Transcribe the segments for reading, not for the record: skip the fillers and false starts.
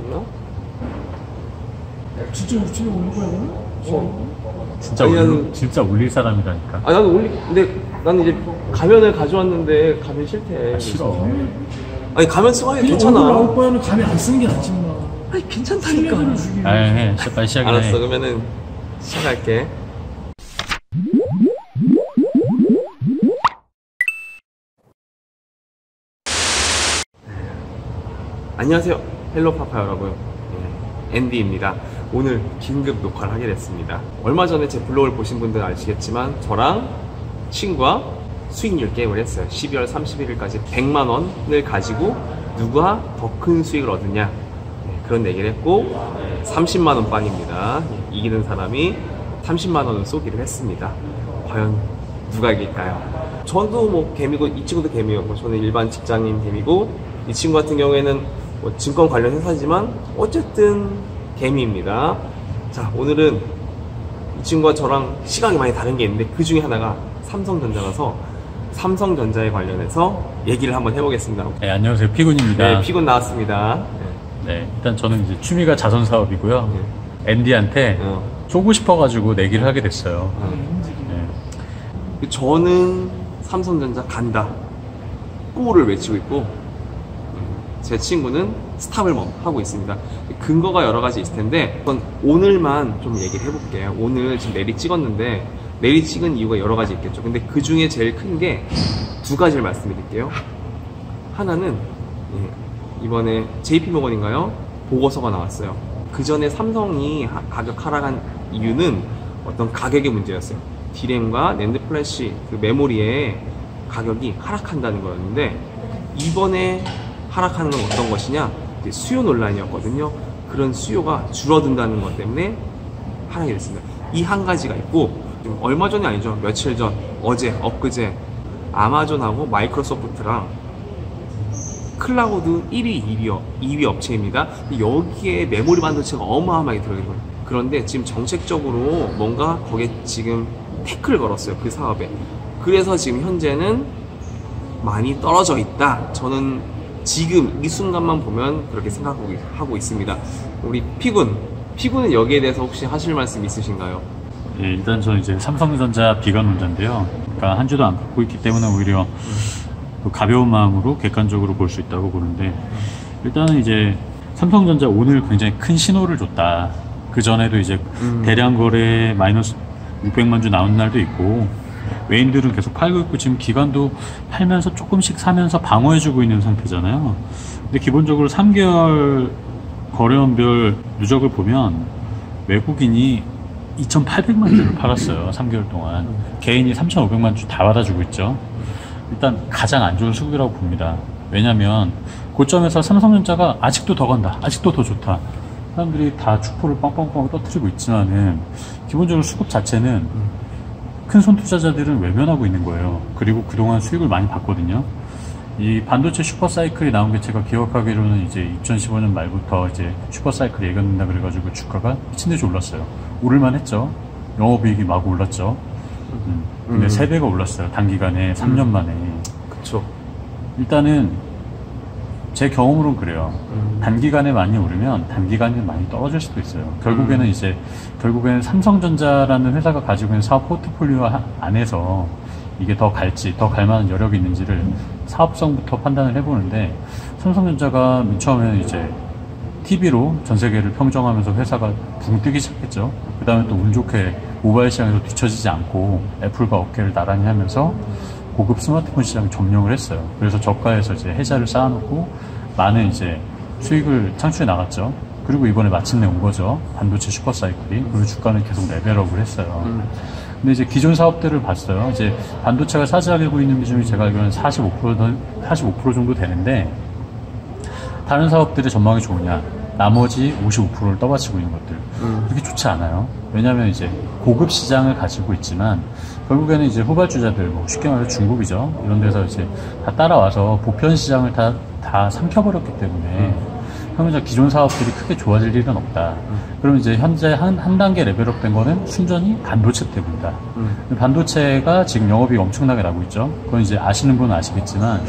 맞나? 진짜 올릴 거야 그러면? 진짜 올릴 사람이라니까. 아 나는 근데 나는 이제 가면을 가져왔는데 가면 싫대. 싫어. 아니 가면 쓰고 그냥 괜찮아. 얼굴 나올 거야는 가면 안 쓰는 게 낫지 뭐. 아니 괜찮다니까. 해. 빨리 시작해. 알았어. 그러면은 시작할게. 안녕하세요. 헬로파파 여러분. 앤디입니다. 오늘 긴급 녹화를 하게 됐습니다. 얼마 전에 제 블로그를 보신 분들은 아시겠지만 저랑 친구와 수익률 게임을 했어요. 12월 31일까지 100만원을 가지고 누가 더 큰 수익을 얻느냐 그런 얘기를 했고 30만원 빵입니다. 이기는 사람이 30만원을 쏘기로 했습니다. 과연 누가 이길까요? 저도 뭐 개미고 이 친구도 개미고 저는 일반 직장인 개미고 이 친구 같은 경우에는 뭐 증권 관련 회사지만 어쨌든 개미입니다. 자, 오늘은 이 친구와 저랑 시각이 많이 다른 게 있는데 그 중에 하나가 삼성전자라서 삼성전자에 관련해서 얘기를 한번 해보겠습니다. 네, 안녕하세요. 피군입니다. 네, 피군 나왔습니다. 네, 일단 저는 이제 취미가 자선 사업이고요. 앤디한테 쏘고 싶어가지고 내기를 하게 됐어요. 저는 삼성전자 간다 꼬를 외치고 있고 제 친구는 스탑을 하고 있습니다. 근거가 여러 가지 있을 텐데 오늘만 좀 얘기를 해볼게요. 오늘 지금 내리 찍었는데 내리 찍은 이유가 여러 가지 있겠죠. 근데 그 중에 제일 큰 게 두 가지를 말씀드릴게요. 하나는 이번에 JP모건인가요? 보고서가 나왔어요. 그 전에 삼성이 가격 하락한 이유는 어떤 가격의 문제였어요. D램과 낸드 플래시 그 메모리의 가격이 하락한다는 거였는데 이번에 하락하는 건 어떤 것이냐? 수요 논란이었거든요. 그런 수요가 줄어든다는 것 때문에 하락이 됐습니다. 이 한 가지가 있고 얼마 전이 아니죠. 며칠 전 어제 엊그제 아마존하고 마이크로소프트랑 클라우드 1위, 2위 업체입니다. 여기에 메모리 반도체가 어마어마하게 들어있는 거예요. 그런데 지금 정책적으로 뭔가 거기에 지금 태클을 걸었어요. 그 사업에. 그래서 지금 현재는 많이 떨어져 있다. 저는 지금 이 순간만 보면 그렇게 생각하고 있습니다. 우리 피군은 여기에 대해서 혹시 하실 말씀 있으신가요? 예, 일단 저는 이제 삼성전자 비관론자인데요. 그러니까 한 주도 안 갖고 있기 때문에 오히려 가벼운 마음으로 객관적으로 볼 수 있다고 보는데 일단은 이제 삼성전자 오늘 굉장히 큰 신호를 줬다. 그 전에도 이제 대량 거래 마이너스 600만 주 나온 날도 있고 외인들은 계속 팔고 있고 지금 기관도 팔면서 조금씩 사면서 방어해주고 있는 상태잖아요. 근데 기본적으로 3개월 거래원별 누적을 보면 외국인이 2,800만 주를 팔았어요. 3개월 동안. 개인이 3,500만 주 다 받아주고 있죠. 일단 가장 안 좋은 수급이라고 봅니다. 왜냐면 고점에서 삼성전자가 아직도 더 간다. 아직도 더 좋다. 사람들이 다 축포를 빵빵빵 떠뜨리고 있지만은 기본적으로 수급 자체는 큰 손 투자자들은 외면하고 있는 거예요. 그리고 그동안 수익을 많이 봤거든요. 이 반도체 슈퍼사이클이 나온 게 제가 기억하기로는 이제 2015년 말부터 이제 슈퍼사이클이 예견된다 그래가지고 주가가 미친듯이 올랐어요. 오를만 했죠. 영업이익이 마구 올랐죠. 근데 3배가 올랐어요. 단기간에 3년 만에. 그쵸. 일단은 제 경험으로는 그래요. 단기간에 많이 오르면 단기간에 많이 떨어질 수도 있어요. 결국에는 삼성전자라는 회사가 가지고 있는 사업 포트폴리오 안에서 이게 더 갈지, 더 갈 만한 여력이 있는지를 사업성부터 판단을 해보는데 삼성전자가 맨 처음에는 이제 TV로 전 세계를 평정하면서 회사가 붕 뜨기 시작했죠. 그 다음에 또 운 좋게 모바일 시장에서 뒤처지지 않고 애플과 어깨를 나란히 하면서 고급 스마트폰 시장을 점령을 했어요. 그래서 저가에서 이제 혜자를 쌓아놓고 많은 이제 수익을 창출해 나갔죠. 그리고 이번에 마침내 온 거죠. 반도체 슈퍼사이클이. 그리고 주가는 계속 레벨업을 했어요. 근데 이제 기존 사업들을 봤어요. 이제 반도체가 차지하고 있는 비중이 제가 알기로는 45% 정도 되는데 다른 사업들의 전망이 좋으냐? 나머지 55%를 떠받치고 있는 것들. 그렇게 좋지 않아요. 왜냐하면 이제 고급 시장을 가지고 있지만 결국에는 이제 후발주자들, 뭐 쉽게 말해서 중국이죠. 이런 데서 이제 다 따라와서 보편 시장을 다 삼켜버렸기 때문에 그러면 기존 사업들이 크게 좋아질 일은 없다. 그럼 이제 현재 한 단계 레벨업 된 거는 순전히 반도체 때문이다. 반도체가 지금 영업이익 엄청나게 나고 있죠. 그건 이제 아시는 분은 아시겠지만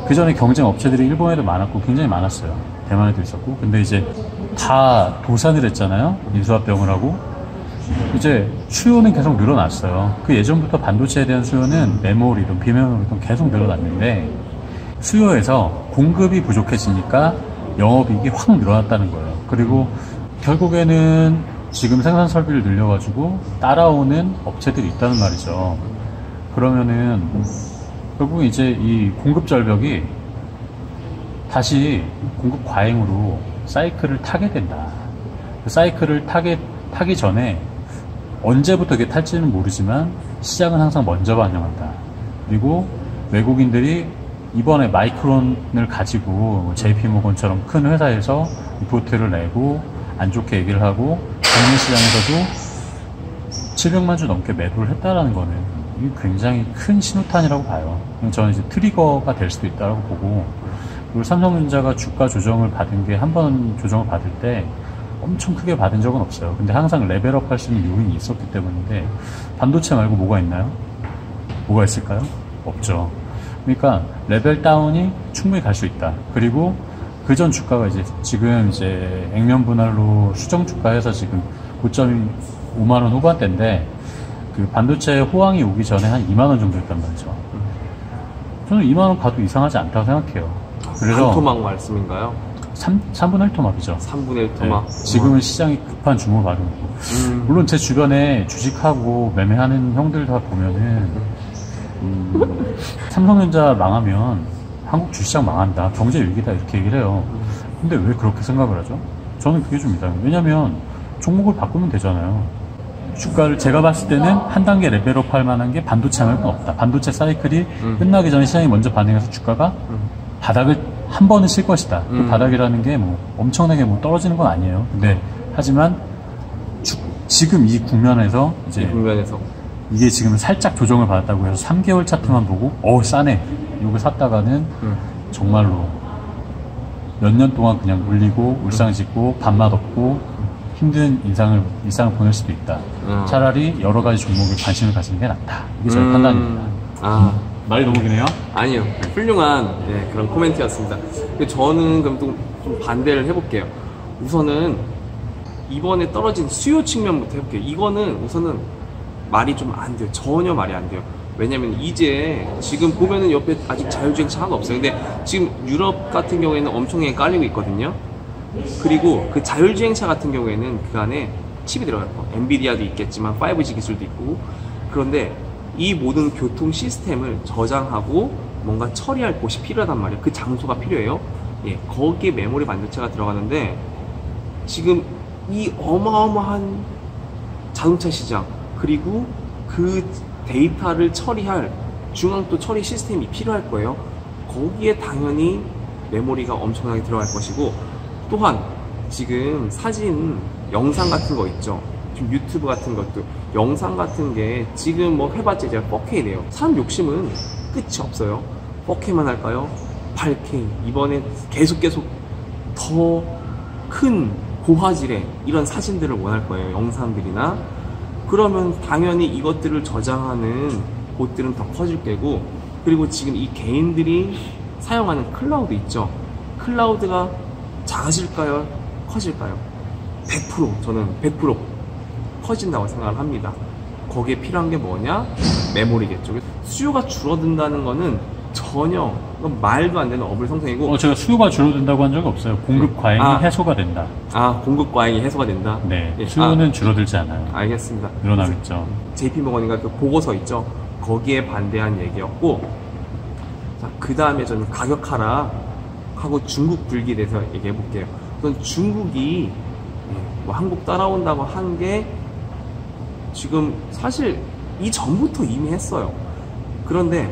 그 전에 경쟁 업체들이 일본에도 많았고 굉장히 많았어요. 대만에도 있었고. 근데 이제 다 도산을 했잖아요. 인수합병을 하고. 이제 수요는 계속 늘어났어요. 그 예전부터 반도체에 대한 수요는 메모리든 비메모리든 계속 늘어났는데 수요에서 공급이 부족해지니까 영업이익이 확 늘어났다는 거예요. 그리고 결국에는 지금 생산 설비를 늘려가지고 따라오는 업체들이 있다는 말이죠. 그러면은 결국 이제 이 공급 절벽이 다시 공급 과잉으로 사이클을 타게 된다. 그 사이클을 타기 전에 언제부터 이게 탈지는 모르지만 시장은 항상 먼저 반영한다. 그리고 외국인들이 이번에 마이크론을 가지고 JP모건처럼 큰 회사에서 리포트를 내고 안 좋게 얘기를 하고 국내 시장에서도 700만 주 넘게 매도를 했다라는 거는 이게 굉장히 큰 신호탄이라고 봐요. 저는 이제 트리거가 될 수도 있다고 보고, 그리고 삼성전자가 주가 조정을 받은 게 한 번 조정을 받을 때 엄청 크게 받은 적은 없어요. 근데 항상 레벨업 할 수 있는 요인이 있었기 때문인데 반도체 말고 뭐가 있나요? 뭐가 있을까요? 없죠. 그러니까 레벨 다운이 충분히 갈 수 있다. 그리고 그전 주가가 이제 지금 이제 액면 분할로 수정 주가에서 지금 고점이 5만원 후반대인데 그 반도체 호황이 오기 전에 한 2만원 정도였단 말이죠. 저는 2만원 가도 이상하지 않다고 생각해요. 그래서 한 토막 말씀인가요? 3분의 1 토막이죠. 3분의 1 토막. 네, 지금은 시장이 급한 주목을 받은 거고. 물론 제 주변에 주식하고 매매하는 형들 다 보면은 삼성전자 망하면 한국 주시장 망한다, 경제 위기다 이렇게 얘기를 해요. 근데 왜 그렇게 생각을 하죠? 저는 그게 좀 이상해요. 왜냐면 종목을 바꾸면 되잖아요. 주가를 제가 봤을 때는 한 단계 레벨업 할 만한 게 반도체 말고는 없다. 반도체 사이클이 끝나기 전에 시장이 먼저 반응해서 주가가 바닥을 한 번은 칠 것이다. 그 바닥이라는 게 뭐 엄청나게 뭐 떨어지는 건 아니에요. 근데 하지만 지금 이 국면에서 이제 이게 지금 살짝 조정을 받았다고 해서 3개월 차트만 보고 싸네 이거 샀다가는 정말로 몇 년 동안 그냥 물리고 울상짓고 밥맛 없고 힘든 일상을 보낼 수도 있다. 차라리 여러 가지 종목에 관심을 가지는 게 낫다. 이게 저의 판단입니다. 말이 너무 기네요? 아니요. 훌륭한 그런 코멘트였습니다. 저는 그럼 좀 반대를 해볼게요. 우선은 이번에 떨어진 수요 측면부터 해볼게요. 이거는 우선은 말이 좀 안 돼요. 전혀 말이 안 돼요. 왜냐면 이제 지금 보면은 옆에 아직 자율주행차 하나도 없어요. 근데 지금 유럽 같은 경우에는 엄청나게 깔리고 있거든요. 그리고 그 자율주행차 같은 경우에는 그 안에 칩이 들어가요. 엔비디아도 있겠지만 5G 기술도 있고. 그런데 이 모든 교통 시스템을 저장하고 뭔가 처리할 곳이 필요하단 말이에요. 그 장소가 필요해요. 거기에 메모리 반도체가 들어가는데 지금 이 어마어마한 자동차 시장 그리고 그 데이터를 처리할 중앙도 처리 시스템이 필요할 거예요. 거기에 당연히 메모리가 엄청나게 들어갈 것이고, 또한 지금 사진, 영상 같은 거 있죠. 지금 유튜브 같은 것도 영상 같은 게 지금 뭐 해봤자 이제 4K래요. 사람 욕심은 끝이 없어요. 4K만 할까요? 8K. 이번에 계속 더 큰 고화질의 이런 사진들을 원할 거예요. 영상들이나. 그러면 당연히 이것들을 저장하는 곳들은 더 커질 거고, 그리고 지금 이 개인들이 사용하는 클라우드 있죠. 클라우드가 작아질까요? 커질까요? 100% 저는 100% 커진다고 생각을 합니다. 거기에 필요한 게 뭐냐? 메모리겠죠. 수요가 줄어든다는 거는 전혀 말도 안 되는 어불성성이고. 제가 수요가 줄어든다고 한 적이 없어요. 공급 과잉이 해소가 된다. 공급 과잉이 해소가 된다? 네. 수요는 줄어들지 않아요. 알겠습니다. 늘어나겠죠. JP모건인가 그 보고서 있죠. 거기에 반대한 얘기였고, 자, 그 다음에 저는 가격 하락하고 중국 불기에 대해서 얘기해 볼게요. 우선 중국이 뭐 한국 따라온다고 한 게 지금 사실 이전부터 이미 했어요. 그런데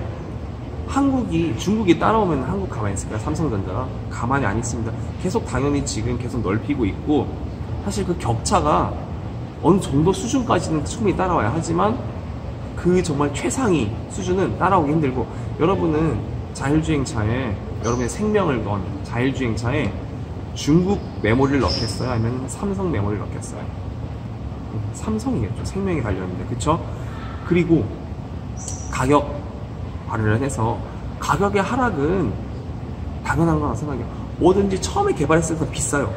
중국이 따라오면 한국 가만히 있을까요? 삼성전자가 가만히 안 있습니다. 계속 당연히 지금 계속 넓히고 있고, 사실 그 격차가 어느 정도 수준까지는 충분히 따라와야 하지만 그 정말 최상위 수준은 따라오기 힘들고, 여러분은 자율주행차에 여러분의 생명을 건 자율주행차에 중국 메모리를 넣겠어요? 아니면 삼성 메모리를 넣겠어요? 삼성이겠죠. 생명이 달려있는데, 그쵸? 그리고 가격 관련해서 가격의 하락은 당연한 거라고 생각해요. 뭐든지 처음에 개발했을 때 비싸요.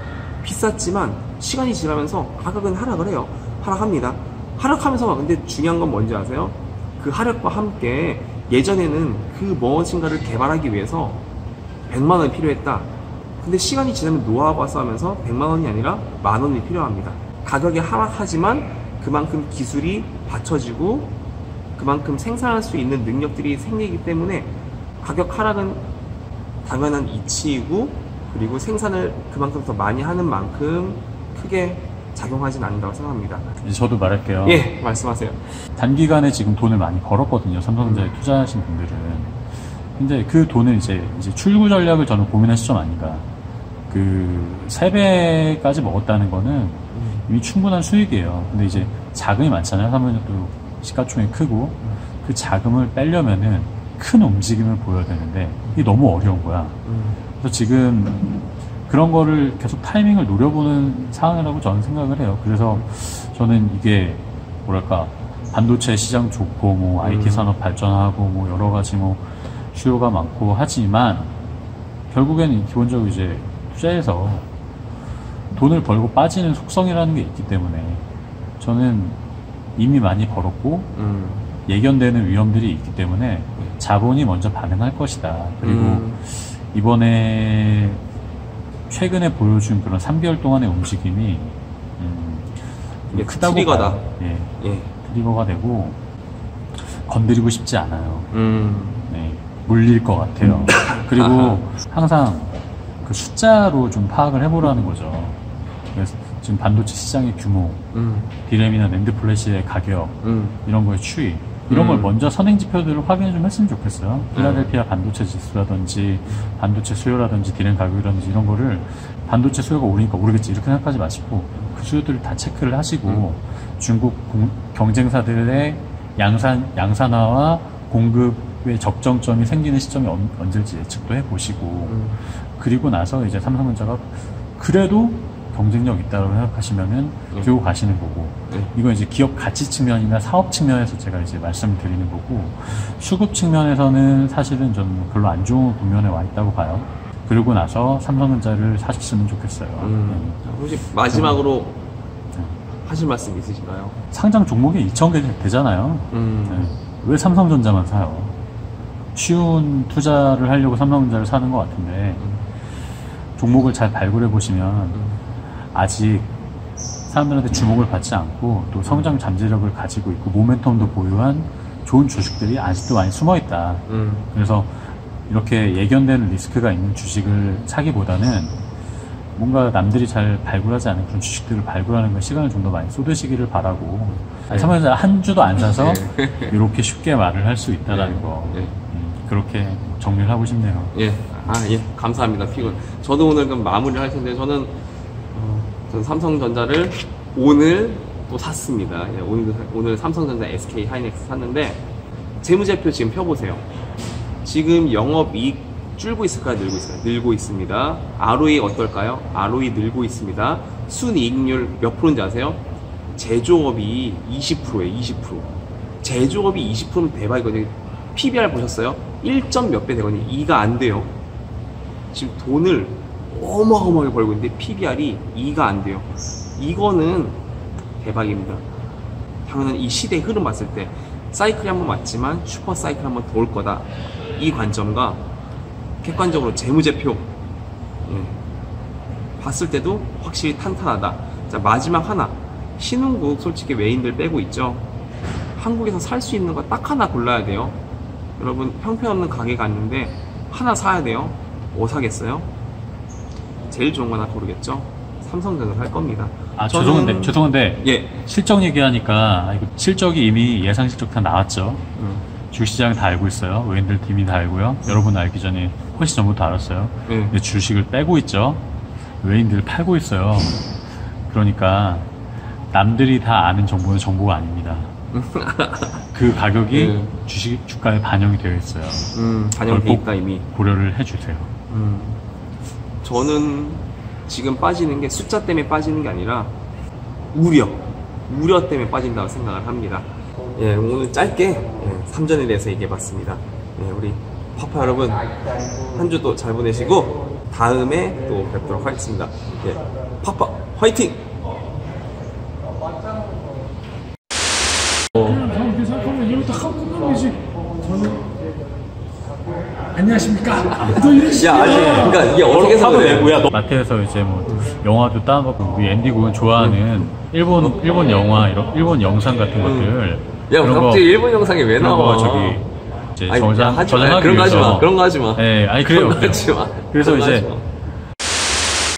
비쌌지만 시간이 지나면서 가격은 하락을 해요. 하락합니다. 하락하면서 근데 중요한 건 뭔지 아세요? 그 하락과 함께 예전에는 그 무엇인가를 개발하기 위해서 100만 원이 필요했다. 근데 시간이 지나면 노하우가 쌓이면서 100만 원이 아니라 만 원이 필요합니다. 가격이 하락하지만 그만큼 기술이 받쳐지고 그만큼 생산할 수 있는 능력들이 생기기 때문에 가격 하락은 당연한 이치이고, 그리고 생산을 그만큼 더 많이 하는 만큼 크게 작용하진 않는다고 생각합니다. 이제 저도 말할게요. 예, 말씀하세요. 단기간에 지금 돈을 많이 벌었거든요. 삼성전자에 투자하신 분들은. 근데 그 돈을 이제 출구 전략을 저는 고민할 시점 아닌가. 그 3배까지 먹었다는 거는 이미 충분한 수익이에요. 근데 이제 자금이 많잖아요. 삼성전자도 시가총액이 크고, 그 자금을 빼려면은 큰 움직임을 보여야 되는데 이게 너무 어려운 거야. 그래서 지금 그런 거를 계속 타이밍을 노려보는 상황이라고 저는 생각을 해요. 그래서 저는 이게 뭐랄까, 반도체 시장 좋고 뭐 IT 산업 발전하고 뭐 여러 가지 뭐 수요가 많고 하지만 결국에는 기본적으로 이제 투자해서 돈을 벌고 빠지는 속성이라는 게 있기 때문에 저는 이미 많이 벌었고 예견되는 위험들이 있기 때문에 자본이 먼저 반응할 것이다. 그리고 이번에 최근에 보여준 그런 3개월 동안의 움직임이 크다고 트리거다. 봐요. 예. 예. 트리거가 되고 건드리고 싶지 않아요. 네. 물릴 것 같아요. 그리고 항상 그 숫자로 좀 파악을 해보라는 거죠. 그래서 지금 반도체 시장의 규모, 디램이나 낸드 플래시의 가격, 이런 거의 추이, 이런 걸 먼저 선행 지표들을 확인을 좀 했으면 좋겠어요. 필라델피아 반도체 지수라든지 반도체 수요라든지 디램 가격이라든지 이런 거를 반도체 수요가 오르니까 오르겠지 이렇게 생각하지 마시고 그 수요들을 다 체크를 하시고 중국 경쟁사들의 양산화와 공급의 적정점이 생기는 시점이 언제일지 예측도 해보시고 그리고 나서 이제 삼성전자가 그래도 경쟁력 있다고 생각하시면은 들고 가시는 거고, 이건 이제 기업 가치 측면이나 사업 측면에서 제가 이제 말씀을 드리는 거고, 수급 측면에서는 사실은 저는 별로 안 좋은 국면에 와 있다고 봐요. 그러고 나서 삼성전자를 사셨으면 좋겠어요. 혹시 마지막으로 하실 말씀 있으신가요? 상장 종목이 2,000개 되잖아요. 네. 왜 삼성전자만 사요? 쉬운 투자를 하려고 삼성전자를 사는 것 같은데, 종목을 잘 발굴해 보시면 아직 사람들한테 주목을 받지 않고 또 성장 잠재력을 가지고 있고 모멘텀도 보유한 좋은 주식들이 아직도 많이 숨어 있다. 그래서 이렇게 예견되는 리스크가 있는 주식을 사기보다는 뭔가 남들이 잘 발굴하지 않은 그런 주식들을 발굴하는 건 시간을 좀 더 많이 쏟으시기를 바라고, 삼성전자 한 주도 안 사서 이렇게 쉽게 말을 할 수 있다라는 거, 그렇게 정리를 하고 싶네요. 예, 예, 감사합니다. 피곤. 저도 오늘 그럼 마무리를 할 텐데, 저는 삼성전자를 오늘 또 샀습니다. 예, 오늘 삼성전자 SK 하이닉스 샀는데, 재무제표 지금 펴보세요. 지금 영업이익 줄고 있을까요? 늘고 있어요? 늘고 있습니다. ROE 어떨까요? ROE 늘고 있습니다. 순이익률 몇 프로인지 아세요? 제조업이 20%예요. 20%. 제조업이 20%면 대박이거든요. PBR 보셨어요? 1점 몇 배 되거든요. 2가 안 돼요. 지금 돈을 어마어마하게 벌고 있는데 PBR이 2가 안 돼요. 이거는 대박입니다. 당연히 이 시대의 흐름 봤을 때 사이클이 한번 맞지만 슈퍼 사이클 한번 더 올 거다. 이 관점과 객관적으로 재무제표, 봤을 때도 확실히 탄탄하다. 자, 마지막 하나. 신흥국 솔직히 외인들 빼고 있죠. 한국에서 살 수 있는 거 딱 하나 골라야 돼요. 여러분, 형편없는 가게 갔는데 하나 사야 돼요. 뭐 사겠어요? 제일 좋은 거 하나 고르겠죠? 삼성전자 살 겁니다. 아, 죄송한데 예. 실적 얘기하니까 이거 실적이 이미 예상 실적 다 나왔죠. 주식시장 다 알고 있어요. 외인들 팀이 다 알고요. 여러분 알기 전에 훨씬 전부터 알았어요. 근데 주식을 빼고 있죠. 외인들 팔고 있어요. 그러니까 남들이 다 아는 정보는 정보가 아닙니다. 그 가격이 주가에 반영이 되어 있어요. 반영돼 있다 이미. 고려를 해주세요. 저는 지금 빠지는 게 숫자 때문에 빠지는 게 아니라 우려 때문에 빠진다고 생각을 합니다. 예, 오늘 짧게 삼전에 대해서 얘기해봤습니다. 예, 우리 파파 여러분 한 주도 잘 보내시고 다음에 또 뵙도록 하겠습니다. 예, 팍팍 화이팅! 그냥 이렇게 생각하면 이거 딱 하고 끝나는 거지. 저는 안녕하십니까. 너 이런 식이야. 야, 아니, 그러니까 이게 어떻게 해서 화도 그래? 내고야. 마트에서 이제 뭐 영화도 따먹고 우리 앤디 군 좋아하는 일본 영화 일본 영상 같은 것들 야, 그런 거- 갑자기 일본 영상이 왜 그런 나와? 거 저기 이제 아니, 저장하기 그런 거 하지 마. 위해서. 그런 거 하지 마. 네, 아니 그래요. 그런 거 하지 마. 그래서 그런 거 이제 하지 마.